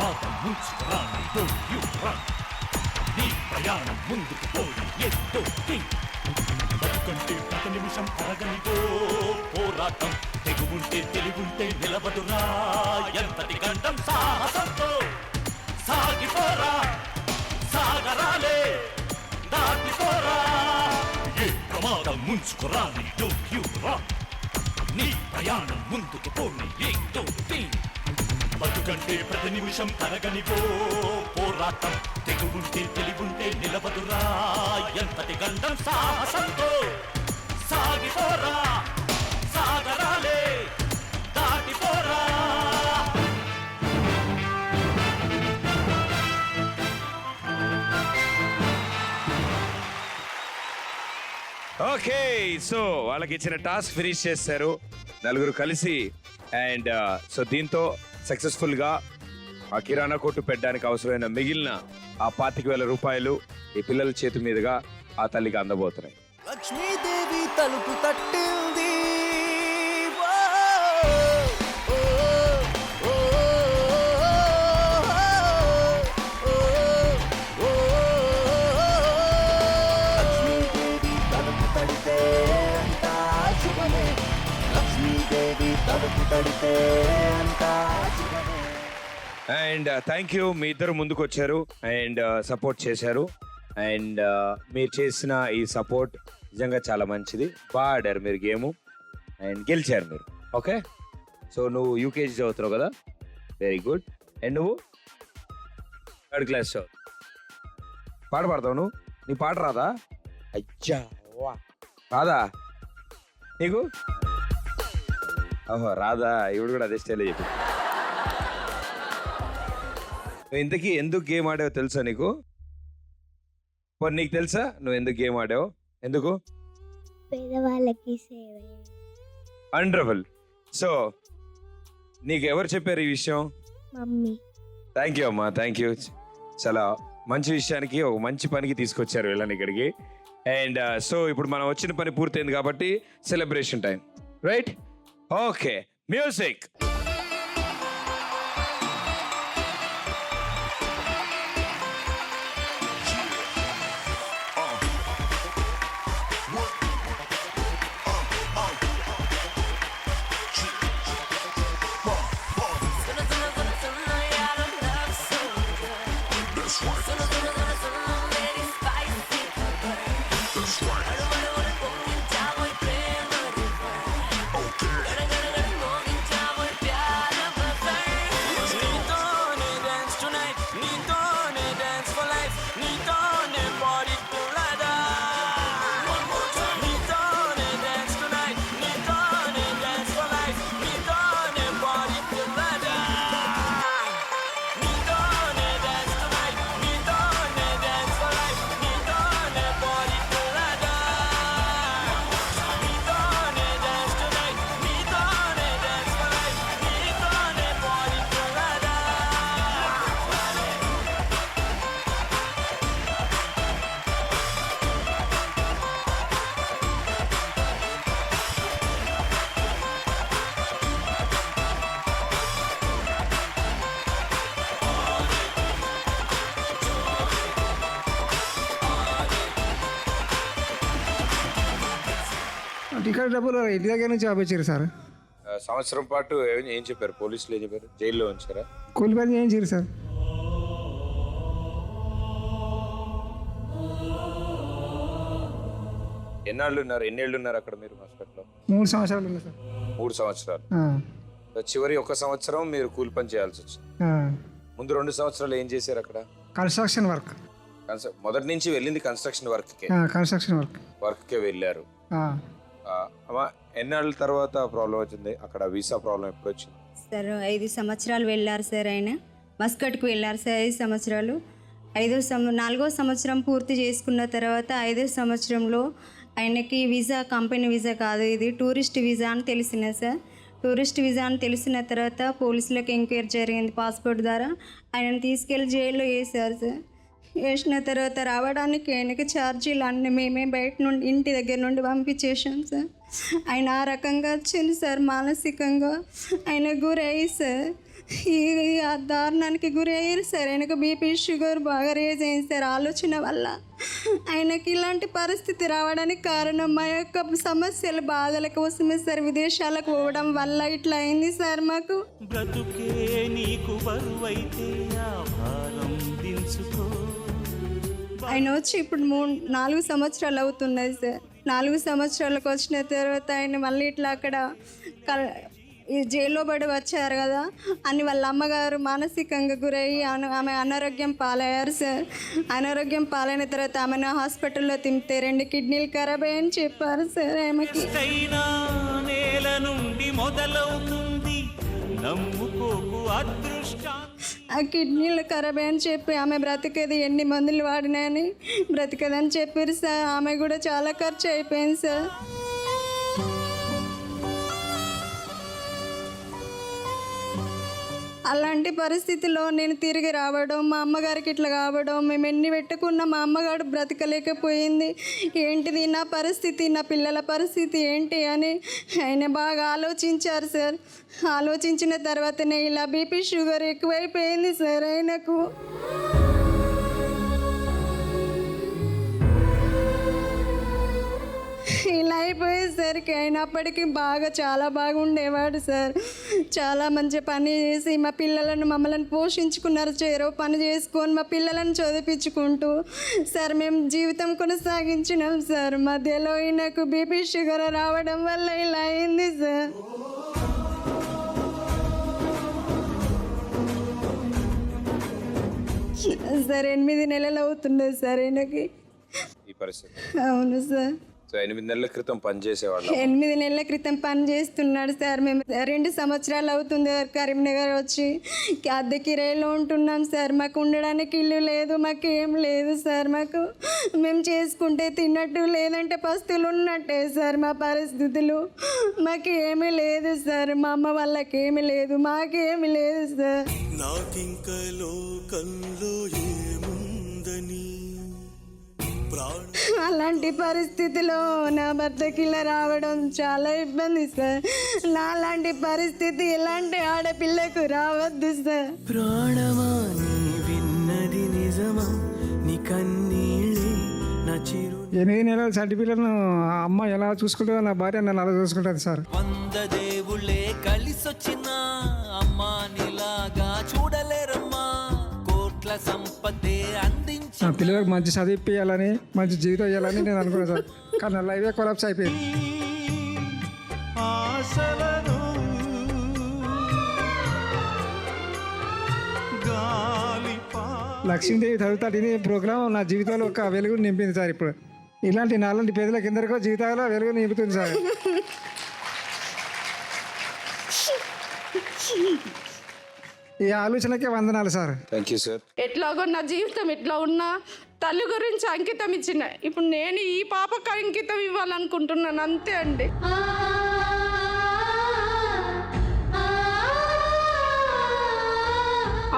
ప్రమాదం ముంచుకురాని don't you run నీ ప్రయాణం ముందుకు పోయి ఎత్తో బతుకంటే ప్రతి నిమిషం అరగనిదో పోరాటం తెగుంటే తెలివుంటే నిలబడురా ఎంతటి గంటం సాహసంతో సాగిపోరా సాగరాలే దాటిపోరా ఏ ప్రమాదం ముంచుకురాని డోంట్ యు రన్ నీ ప్రయాణం ముందుకు పోని ఏదో బతుకంటే ప్రతి నిమిషం తరగనిపో పోరాటం తెగుంటే తెలివుంటే నిలబడురా ఎంతటి గండం సాహసంతో సాగిపోరా సాగరాలే దాటిపోరా. ఓకే, సో వాళ్ళకి ఇచ్చిన టాస్క్ ఫినిష్ చేశారు నలుగురు కలిసి. అండ్ సో దీంతో సక్సెస్ఫుల్ గా ఆ కిరాణా కొట్టు పెట్టడానికి అవసరమైన మిగిలిన ఆ 25,000 రూపాయలు ఈ పిల్లల చేతి మీదుగా ఆ తల్లికి అందబోతున్నాయి. లక్ష్మీదేవి తలుపు తట్టింది, లక్ష్మీదేవి తలుపు తడితే అంతా శుభమే, లక్ష్మీదేవి తలుపు తడితే అంతా శుభమే. అండ్ థ్యాంక్ యూ, మీ ఇద్దరు ముందుకు వచ్చారు అండ్ సపోర్ట్ చేశారు. అండ్ మీరు చేసిన ఈ సపోర్ట్ నిజంగా చాలా మంచిది. బాగా ఆడారు మీరు గేము అండ్ గెలిచారు మీరు. ఓకే, సో నువ్వు యూకేజీ చదువుతున్నావు కదా, వెరీ గుడ్. అండ్ నువ్వు 3rd క్లాస్ చదువు. పాట పాడతావు నువ్వు? నీ పాట రాదా? అయ్యా రాదా నీకు? ఓహో రాదా, ఇప్పుడు కూడా అదే స్టైల్ చెప్పి. ఇంతకీ ఎందుకు గేమ్ ఆడావో తెలుసా నీకు? నీకు తెలుసా నువ్వు ఎందుకు గేమ్ ఆడావు? ఎందుకు? పేదవాళ్ళకి సేవ. వండర్ఫుల్. సో నీకు ఎవరు చెప్పారు ఈ విషయం? మమ్మీ. థ్యాంక్ యూ అమ్మా, థ్యాంక్ యూ. చాలా మంచి విషయానికి, ఒక మంచి పనికి తీసుకొచ్చారు వీళ్ళని ఇక్కడికి. అండ్ సో ఇప్పుడు మనం వచ్చిన పని పూర్తయింది కాబట్టి celebration time, right? Okay, music. Ticket డబ్బులు ఇంటి దగ్గర నుంచి ఆపించారు సార్. సంవత్సరం పాటు ఏం చెప్పారు పోలీసులు? ఏం చెప్పారు? జైల్లో ఉంచారా? కూలి పని చేయించారు సార్. ఎన్నాళ్ళు ఉన్నారు? ఎన్నేళ్ళు ఉన్నారు అక్కడ మీరు హాస్పిటల్లో? 3 సంవత్సరాలు ఉంది సార్. 3 సంవత్సరాలు. ఆ, చివరి 1 సంవత్సరం మీరు కూలి పని చేయాల్సి వచ్చింది. ఆ. ముందు 2 సంవత్సరాలు ఏం చేశారు అక్కడ? Construction work. మొదటి నుంచి వెళ్ళింది కన్స్ట్రక్షన్ వర్క్కే. కన్స్ట్రక్షన్ వర్క్కే వెళ్ళారు. అమ్మా, ఎన్నాళ్ళ తర్వాత ప్రాబ్లం వచ్చింది అక్కడ? వీసా ప్రాబ్లం ఎప్పుడు వచ్చింది? సార్ 5 సంవత్సరాలు వెళ్ళారు సార్. ఆయన మస్కట్కు వెళ్ళారు సార్ 5 సంవత్సరాలు. 4వ సంవత్సరం పూర్తి చేసుకున్న తర్వాత 5వ సంవత్సరంలో ఆయనకి వీసా కంపెనీ వీసా కాదు, ఇది టూరిస్ట్ వీసా అని తెలిసిన సార్. టూరిస్ట్ వీసా అని తెలిసిన తర్వాత పోలీసులకు ఎంక్వైరీ జరిగింది పాస్పోర్ట్ ద్వారా. ఆయనను తీసుకెళ్ళి జైల్లో వేశారు సార్. వేసిన తర్వాత రావడానికి ఆయనకి ఛార్జీలు అన్నీ మేమే బయట నుండి ఇంటి దగ్గర నుండి పంపించేసాం సార్. ఆయన ఆ రకంగా వచ్చింది సార్. మానసికంగా ఆయన గురయ్యి సార్ ఈ ఆ దారుణానికి గురి అయ్యారు సార్. ఆయనకు బీపీ షుగర్ బాగా రేజ్ అయింది సార్ ఆలోచన వల్ల. ఆయనకి ఇలాంటి పరిస్థితి రావడానికి కారణం మా యొక్క సమస్యలు బాధల కోసమే సార్. విదేశాలకు పోవడం వల్ల ఇట్లా అయింది సార్ మాకు. బ్రతుకే నీకు బరువైతే ఆ భారం దించుకో. ఆయన వచ్చి ఇప్పుడు 4 సంవత్సరాలు అవుతున్నాయి సార్. 4 సంవత్సరాలకు వచ్చిన తర్వాత ఆయన మళ్ళీ ఇట్లా అక్కడ ఈ జైల్లో పడి వచ్చారు కదా అని వాళ్ళ అమ్మగారు మానసికంగా గురయ్యి ఆమె అనారోగ్యం పాలయ్యారు సార్. అనారోగ్యం పాలైన తర్వాత ఆమెను హాస్పిటల్లో తింటే 2 కిడ్నీలు ఖరాబ్ అయ్యని చెప్పారు సార్. ఆమెకి నేల నుండి మొదలవుతుంది నమ్ముకోకు అదృష్టం. ఆ కిడ్నీలు ఖరాబ్ అని చెప్పి ఆమె బ్రతికేది ఎన్ని మందులు వాడినాయని బ్రతికేదని చెప్పారు సార్. ఆమె కూడా చాలా ఖర్చు అయిపోయింది సార్. అలాంటి పరిస్థితిలో నేను తిరిగి రావడం, మా అమ్మగారికి ఇట్లా కావడం, మేము ఎన్ని పెట్టుకున్నా మా అమ్మగారు బ్రతకలేకపోయింది. ఏంటిది నా పరిస్థితి, నా పిల్లల పరిస్థితి ఏంటి అని ఆయన బాగా ఆలోచించారు సార్. ఆలోచించిన తర్వాతనే ఇలా బీపీ షుగర్ ఎక్కువైపోయింది సార్ ఆయనకు. ఇలా అయిపోయేసరికి అయినప్పటికీ చాలా బాగుండేవాడు సార్. చాలా మంచి పని చేసి మా పిల్లలను మమ్మల్ని పోషించుకున్నారు. చేరో పని చేసుకొని మా పిల్లలను చదివించుకుంటూ సార్ మేము జీవితం కొనసాగించినాం సార్. మధ్యలో ఈయనకు బీపీ షుగర్ రావడం వల్ల ఇలా అయింది సార్. సార్ 8 నెలలు అవుతుంది సార్ ఈయనకి. అవును సార్. 8 నెలల క్రితం పనిచేసేవాళ్ళు. 8 నెలల క్రితం పని చేస్తున్నాడు సార్. మేము 2 సంవత్సరాలు అవుతుంది కరీంనగర్ వచ్చి అద్దె కిరాయిలో ఉంటున్నాం సార్. మాకు ఉండడానికి ఇల్లు లేదు, మాకు ఏం లేదు సార్. మాకు మేము చేసుకుంటే తిన్నట్టు లేదంటే పస్తులు ఉన్నట్టే సార్ మా పరిస్థితులు. మాకు ఏమీ లేదు సార్. మా అమ్మ వాళ్ళకి ఏమీ లేదు, మాకేమీ లేదు సార్. నాకింక లోకంలో ఏముందని అలాంటి పరిస్థితిలో నా భర్తకి ఇలా రావడం చాలా ఇబ్బంది సార్. నాలాంటి పరిస్థితి ఎలాంటి ఆడపిల్లకు రావద్దు సార్. ప్రాణమా నీ విన్నది నిజమా, నీ కన్నీళ్ళే నా చిరు. 8 నెలల సర్టిఫికెట్ను అమ్మ ఎలా చూసుకుంటుందో నా భార్య నన్ను అలా చూసుకుంటుంది సార్. 100 దేవుళ్ళే కలిసొచ్చిన అమ్మా నీలాగా చూడలేరమ్మా. కోట్ల సంపదే అందించి నా పిల్లలకు మంచి చదివిపియాలని, మంచి జీవితం ఇవ్వాలని నేను అనుకున్నాను సార్. కానీ నా లైఫే కొలాప్స్ అయిపోయింది. ఆశలను లక్ష్మీదేవి తడుతాటిని ప్రోగ్రాం నా జీవితంలో ఒక వెలుగుని నింపింది సార్. ఇప్పుడు ఇలాంటి నాలాంటి పేదలకు ఎందరికో జీవితాల్లో వెలుగు నింపుతుంది సార్. ఈ ఆలోచనకే వందనాలు సార్. Thank you sir. ఎట్లాగో నా జీవితం ఎట్లా ఉన్నా తల్లి గురించి అంకితం ఇచ్చిన. ఇప్పుడు నేను ఈ పాపకు అంకితం ఇవ్వాలనుకుంటున్నాను, అంతే అండి.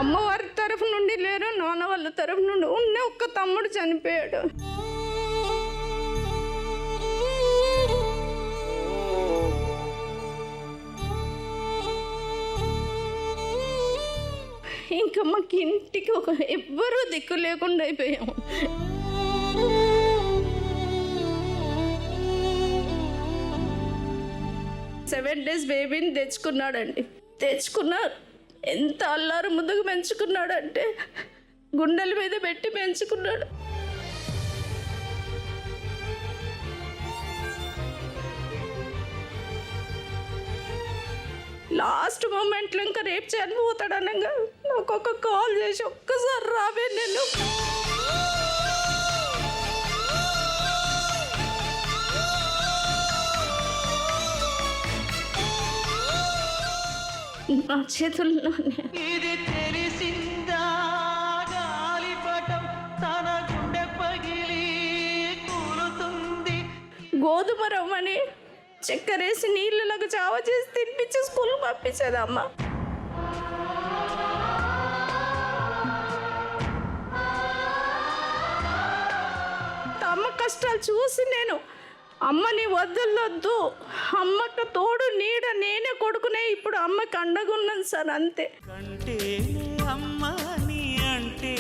అమ్మవారి తరఫు నుండి లేరు, నాన్న వాళ్ళ తరఫు నుండి ఉన్న ఒక్క తమ్ముడు చనిపోయాడు. ఇంకా మాకు ఇంటికి ఎవ్వరూ దిక్కు లేకుండా అయిపోయాము. సెవెన్ డేస్ బేబీని తెచ్చుకున్నాడండి. తెచ్చుకున్నారు, ఎంత అల్లారు ముందుకు పెంచుకున్నాడంటే గుండెల మీద పెట్టి పెంచుకున్నాడు. లాస్ట్ మూమెంట్లో ఇంకా రేపు చనిపోతాడు అనగా నాకు ఒక కాల్ చేసి ఒక్కసారి రావే నేను నా చేతుల్లోనే. ఇది తెలిసిందా గాలిపటం తన గుండె పగిలి కూలుతుంది. గోధుమ రవ్వని చక్కెరేసి నీళ్ళకు చావ చేసి తినిపించి స్కూల్ పంపించేదమ్మ. అమ్మ కష్టాలు చూసి నేను అమ్మని వదలొద్దు, అమ్మకు తోడు నీడ నేనే కొడుకునే ఇప్పుడు అమ్మకి అండగున్నాను సార్, అంతే. అంటే అమ్మ నీ అంటే